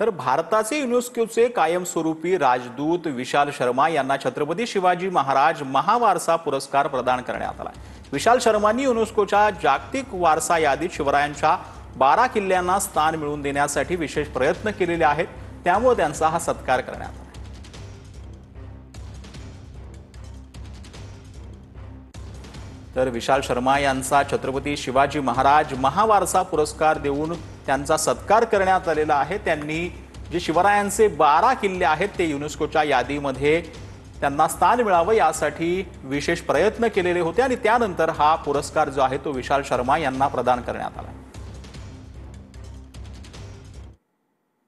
तर भारताचे युनेस्कोचे कायमस्वरूपी राजदूत विशाल शर्मा यांना छत्रपती शिवाजी महाराज महावारसा पुरस्कार प्रदान करण्यात आला। विशाल शर्मांनी युनेस्कोच्या जागतिक वारसा यादीत शिवरायांच्या 12 किल्ल्यांना स्थान मिळवून देण्यासाठी विशेष प्रयत्न केलेले आहेत, त्यामुळे त्यांचा हा सत्कार करण्यात आला। तर विशाल शर्मा यांचा छत्रपती शिवाजी महाराज महावारसा पुरस्कार देऊन त्यांचा सत्कार करण्यात आलेला आहे। त्यांनी जे शिवरायांचे 12 किल्ले आहेत ते युनेस्कोच्या यादीमध्ये त्यांना स्थान मिळावं यासाठी विशेष प्रयत्न केलेले होते आणि त्यानंतर हा पुरस्कार जो आहे तो विशाल शर्मा यांना प्रदान करण्यात आला।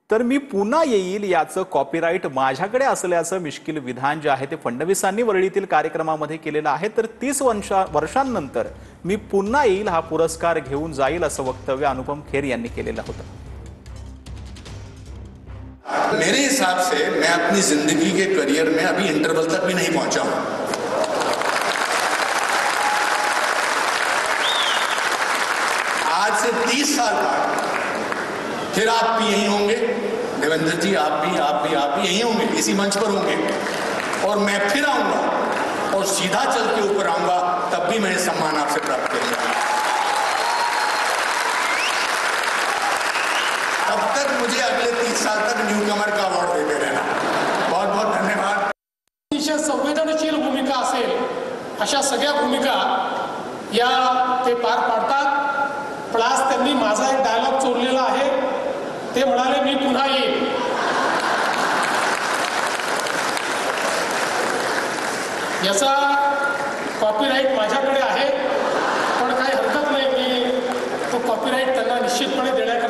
तर मी पुन्हा येईल याचं कॉपीराइट माझ्याकडे असल्याचं मिश्किल विधान जे आहे ते फडणवीसांनी वरळीतील कार्यक्रमामध्ये केलेलं आहे। तर 30 वर्षांनंतर मी पुन्हा येईल, हा पुरस्कार घेऊन जाईल असं वक्तव्य अनुपम खेर यांनी केलेलं होतं। मेरे हिसाब से मैं अपनी जिंदगी के करियर में अभी इंटरवल तक भी नहीं पहुंचा हूं। आज से 30 साल बाद फिर आप भी यही होंगे, देवेंद्र जी आप भी यही होंगे, इसी मंच पर होंगे और मैं फिर आऊंगा और सीधा चल के ऊपर आऊंगा, तब भी मैं सम्मान आपसे प्राप्त करूंगा। तब तक मुझे अगले 30 साल तक न्यू कमर का अवॉर्ड देते रहना। बहुत बहुत धन्यवाद। अतिशय संवेदनशील भूमिका असेल अशा सगळ्या भूमिका या ते पार पाडतात। पण आज त्यांनी माझा एक डायलॉग चोरलेला आहे, ते म्हणाले मी पुन्हा येईन। याचा कॉपीराइट माझ्याकडे आहे, पण काही हरकत नाही, मी तो कॉपीराइट त्यांना निश्चितपणे देण्यात